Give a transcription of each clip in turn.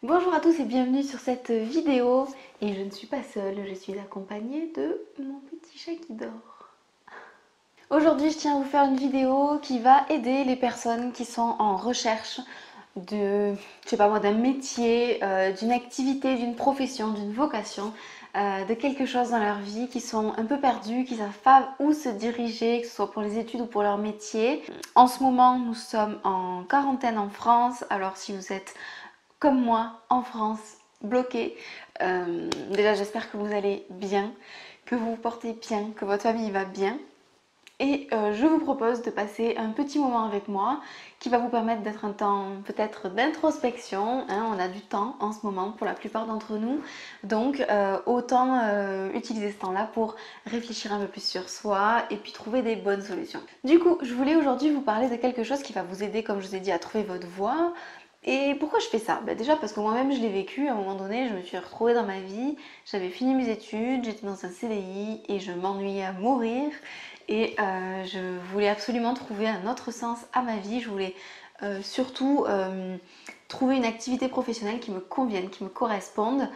Bonjour à tous et bienvenue sur cette vidéo. Et je ne suis pas seule, je suis accompagnée de mon petit chat qui dort. Aujourd'hui, je tiens à vous faire une vidéo qui va aider les personnes qui sont en recherche de, je sais pas moi, d'un métier, d'une activité, d'une profession, d'une vocation, de quelque chose dans leur vie, qui sont un peu perdus, qui savent pas où se diriger, que ce soit pour les études ou pour leur métier. En ce moment, nous sommes en quarantaine en France, alors si vous êtes comme moi en France, bloqué. Déjà, j'espère que vous allez bien, que vous vous portez bien, que votre famille va bien. Et je vous propose de passer un petit moment avec moi qui va vous permettre d'être un temps peut-être d'introspection. Hein, on a du temps en ce moment pour la plupart d'entre nous. Donc autant utiliser ce temps-là pour réfléchir un peu plus sur soi et puis trouver des bonnes solutions. Du coup, je voulais aujourd'hui vous parler de quelque chose qui va vous aider, comme je vous ai dit, à trouver votre voie. Et pourquoi je fais ça? Déjà parce que moi-même je l'ai vécu, à un moment donné je me suis retrouvée dans ma vie, j'avais fini mes études, j'étais dans un CDI et je m'ennuyais à mourir et je voulais absolument trouver un autre sens à ma vie, je voulais surtout trouver une activité professionnelle qui me convienne, qui me corresponde,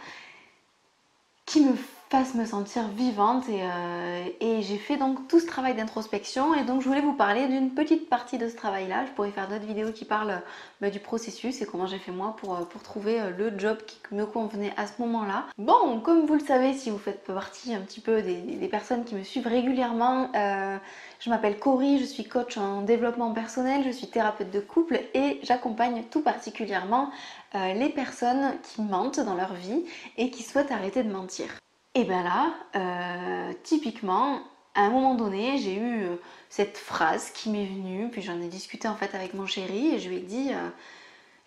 qui me fasse me sentir vivante et j'ai fait donc tout ce travail d'introspection et donc je voulais vous parler d'une petite partie de ce travail là. Je pourrais faire d'autres vidéos qui parlent du processus et comment j'ai fait moi pour trouver le job qui me convenait à ce moment là. Bon, comme vous le savez, si vous faites partie un petit peu des personnes qui me suivent régulièrement, je m'appelle Cory, je suis coach en développement personnel, je suis thérapeute de couple et j'accompagne tout particulièrement les personnes qui mentent dans leur vie et qui souhaitent arrêter de mentir. Et bien là, typiquement, à un moment donné, j'ai eu cette phrase qui m'est venue, puis j'en ai discuté en fait avec mon chéri et je lui ai dit,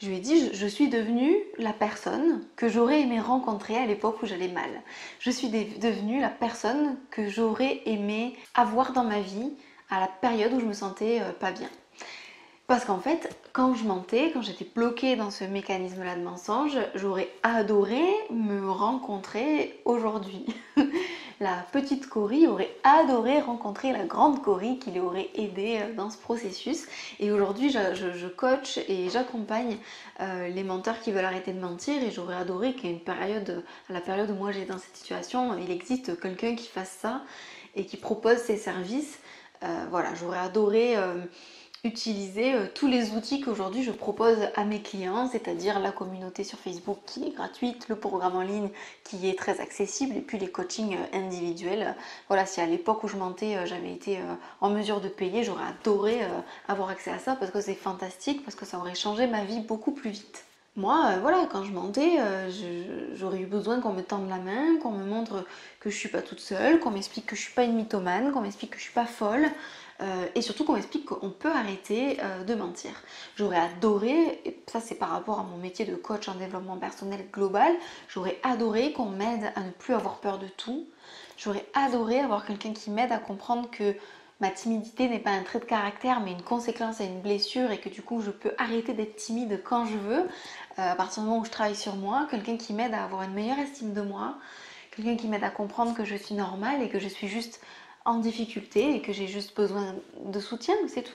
je suis devenue la personne que j'aurais aimé rencontrer à l'époque où j'allais mal. Je suis devenue la personne que j'aurais aimé avoir dans ma vie à la période où je me sentais pas bien. Parce qu'en fait, quand je mentais, quand j'étais bloquée dans ce mécanisme-là de mensonge, j'aurais adoré me rencontrer aujourd'hui. La petite Cory aurait adoré rencontrer la grande Cory qui l'aurait aidée dans ce processus. Et aujourd'hui, je coach et j'accompagne les menteurs qui veulent arrêter de mentir. Et j'aurais adoré qu'à une période, à la période où moi j'étais dans cette situation, il existe quelqu'un qui fasse ça et qui propose ses services. Voilà, j'aurais adoré utiliser tous les outils qu'aujourd'hui je propose à mes clients, c'est-à-dire la communauté sur Facebook qui est gratuite, le programme en ligne qui est très accessible et puis les coachings individuels. Voilà, si à l'époque où je mentais j'avais été en mesure de payer, j'aurais adoré avoir accès à ça parce que c'est fantastique, parce que ça aurait changé ma vie beaucoup plus vite. Moi, voilà, quand je mentais, j'aurais eu besoin qu'on me tende la main, qu'on me montre que je suis pas toute seule, qu'on m'explique que je suis pas une mythomane, qu'on m'explique que je suis pas folle, et surtout qu'on m'explique qu'on peut arrêter de mentir. J'aurais adoré, et ça c'est par rapport à mon métier de coach en développement personnel global, j'aurais adoré qu'on m'aide à ne plus avoir peur de tout. J'aurais adoré avoir quelqu'un qui m'aide à comprendre que ma timidité n'est pas un trait de caractère mais une conséquence et une blessure et que du coup je peux arrêter d'être timide quand je veux à partir du moment où je travaille sur moi, quelqu'un qui m'aide à avoir une meilleure estime de moi, quelqu'un qui m'aide à comprendre que je suis normale et que je suis juste en difficulté et que j'ai juste besoin de soutien, c'est tout.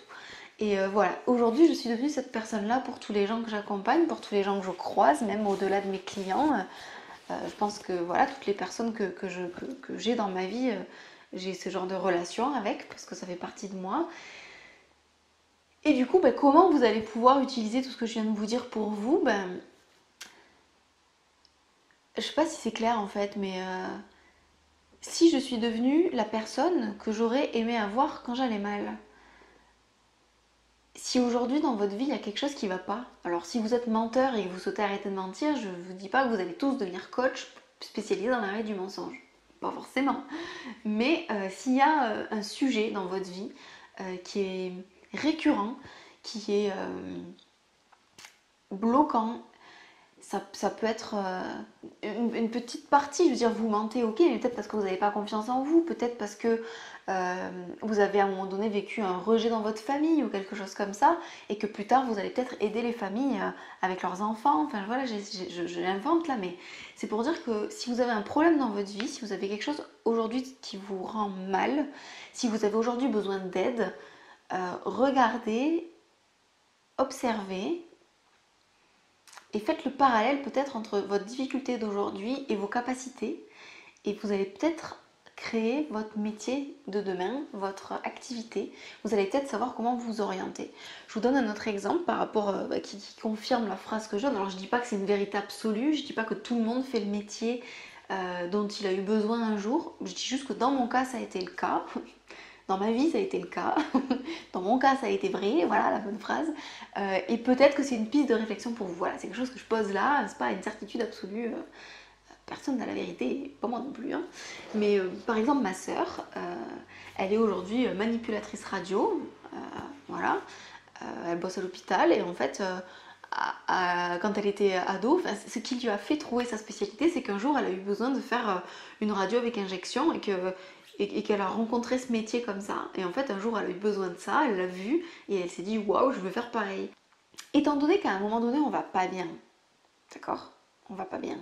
Et voilà, aujourd'hui je suis devenue cette personne-là pour tous les gens que j'accompagne, pour tous les gens que je croise, même au-delà de mes clients. Je pense que voilà, toutes les personnes que j'ai dans ma vie, j'ai ce genre de relation avec parce que ça fait partie de moi. Et du coup, comment vous allez pouvoir utiliser tout ce que je viens de vous dire pour vous? Je sais pas si c'est clair en fait, mais si je suis devenue la personne que j'aurais aimé avoir quand j'allais mal. Si aujourd'hui dans votre vie il y a quelque chose qui va pas, alors si vous êtes menteur et que vous souhaitez arrêter de mentir, je vous dis pas que vous allez tous devenir coach spécialisé dans l'arrêt du mensonge. Pas forcément. Mais s'il y a un sujet dans votre vie qui est récurrent, qui est bloquant, ça peut être une petite partie, je veux dire, vous mentez, ok, mais peut-être parce que vous n'avez pas confiance en vous, peut-être parce que vous avez à un moment donné vécu un rejet dans votre famille ou quelque chose comme ça, et que plus tard vous allez peut-être aider les familles avec leurs enfants, enfin voilà, j'invente là, mais c'est pour dire que si vous avez un problème dans votre vie, si vous avez quelque chose aujourd'hui qui vous rend mal, si vous avez aujourd'hui besoin d'aide, regardez, observez, Et faites le parallèle peut-être entre votre difficulté d'aujourd'hui et vos capacités. Et vous allez peut-être créer votre métier de demain, votre activité. Vous allez peut-être savoir comment vous orienter. Je vous donne un autre exemple par rapport qui confirme la phrase que je donne. Alors je ne dis pas que c'est une vérité absolue, je ne dis pas que tout le monde fait le métier dont il a eu besoin un jour. Je dis juste que dans mon cas ça a été le cas. Dans ma vie ça a été le cas. Dans mon cas ça a été vrai, voilà la bonne phrase. Et peut-être que c'est une piste de réflexion pour vous. Voilà, c'est quelque chose que je pose là, c'est pas une certitude absolue. Personne n'a la vérité, pas moi non plus. Hein. Mais par exemple, ma sœur, elle est aujourd'hui manipulatrice radio. Voilà. Elle bosse à l'hôpital et en fait, quand elle était ado, ce qui lui a fait trouver sa spécialité, c'est qu'un jour, elle a eu besoin de faire une radio avec injection et qu'elle a rencontré ce métier comme ça. Et en fait, un jour, elle a eu besoin de ça, elle l'a vu et elle s'est dit waouh, je veux faire pareil. Étant donné qu'à un moment donné, on va pas bien, d'accord? On va pas bien.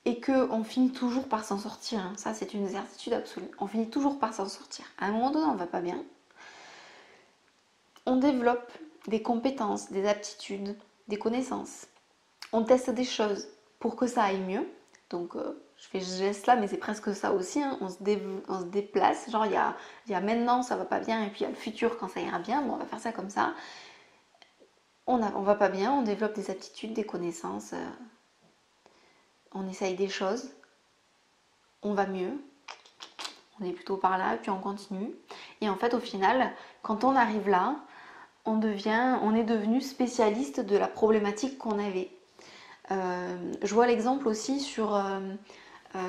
Et qu'on finit toujours par s'en sortir, hein. Ça c'est une certitude absolue, on finit toujours par s'en sortir. À un moment donné on va pas bien, on développe des compétences, des aptitudes, des connaissances, on teste des choses pour que ça aille mieux, donc je fais ce geste là mais c'est presque ça aussi, hein. On se déplace, genre il y a maintenant ça va pas bien et puis il y a le futur quand ça ira bien, bon on va faire ça comme ça, on va pas bien, on développe des aptitudes, des connaissances, on essaye des choses, on va mieux, on est plutôt par là, puis on continue. Et en fait, au final, quand on arrive là, on est devenu spécialiste de la problématique qu'on avait. Je vois l'exemple aussi sur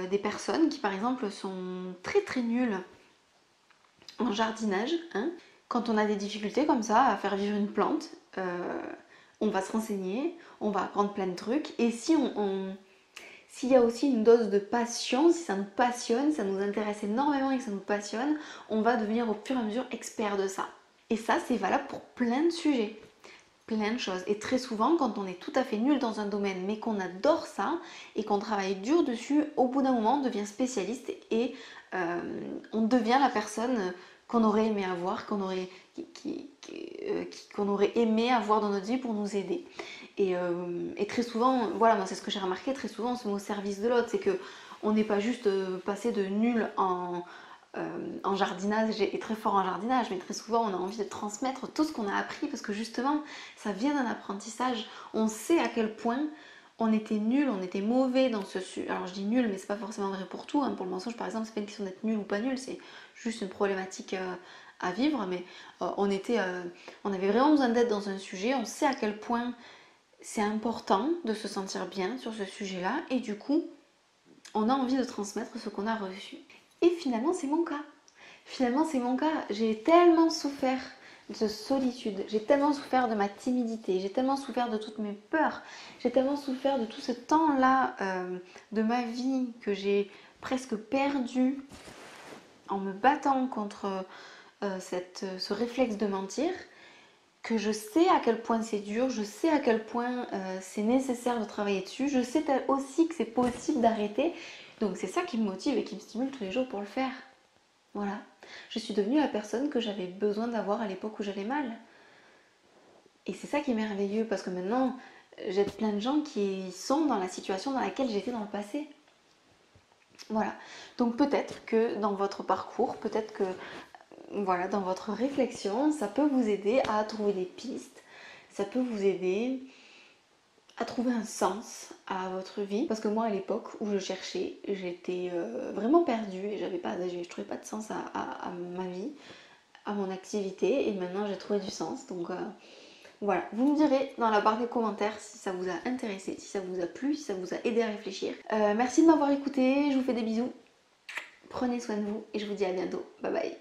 des personnes qui, par exemple, sont très très nulles en jardinage. Hein. Quand on a des difficultés comme ça à faire vivre une plante, on va se renseigner, on va apprendre plein de trucs. Et si s'il y a aussi une dose de passion, si ça nous passionne, ça nous intéresse énormément et que ça nous passionne, on va devenir au fur et à mesure expert de ça. Et ça, c'est valable pour plein de sujets, plein de choses. Et très souvent, quand on est tout à fait nul dans un domaine, mais qu'on adore ça et qu'on travaille dur dessus, au bout d'un moment, on devient spécialiste et on devient la personne qu'on aurait aimé avoir, qu'on aurait aimé avoir dans notre vie pour nous aider. Et très souvent, voilà, moi c'est ce que j'ai remarqué, très souvent on se met au service de l'autre, c'est que on n'est pas juste passé de nul en jardinage et très fort en jardinage, mais très souvent on a envie de transmettre tout ce qu'on a appris parce que justement ça vient d'un apprentissage. On sait à quel point on était nul, on était mauvais dans ce sujet. Alors je dis nul, mais c'est pas forcément vrai pour tout. Hein. Pour le mensonge par exemple, c'est pas une question d'être nul ou pas nul, c'est juste une problématique à vivre. Mais on avait vraiment besoin d'aide dans un sujet. On sait à quel point c'est important de se sentir bien sur ce sujet-là et du coup, on a envie de transmettre ce qu'on a reçu. Et finalement, c'est mon cas. Finalement, c'est mon cas. J'ai tellement souffert de solitude, j'ai tellement souffert de ma timidité, j'ai tellement souffert de toutes mes peurs, j'ai tellement souffert de tout ce temps-là de ma vie que j'ai presque perdu en me battant contre ce réflexe de mentir, que je sais à quel point c'est dur, je sais à quel point c'est nécessaire de travailler dessus, je sais aussi que c'est possible d'arrêter. Donc c'est ça qui me motive et qui me stimule tous les jours pour le faire. Voilà. Je suis devenue la personne que j'avais besoin d'avoir à l'époque où j'allais mal. Et c'est ça qui est merveilleux parce que maintenant, j'aide plein de gens qui sont dans la situation dans laquelle j'étais dans le passé. Voilà. Donc peut-être que dans votre parcours, peut-être que voilà, dans votre réflexion, ça peut vous aider à trouver des pistes, ça peut vous aider à trouver un sens à votre vie. Parce que moi, à l'époque où je cherchais, j'étais vraiment perdue et je trouvais pas de sens à ma vie, à mon activité. Et maintenant, j'ai trouvé du sens. Donc voilà, vous me direz dans la barre des commentaires si ça vous a intéressé, si ça vous a plu, si ça vous a aidé à réfléchir. Merci de m'avoir écouté, je vous fais des bisous. Prenez soin de vous et je vous dis à bientôt. Bye bye.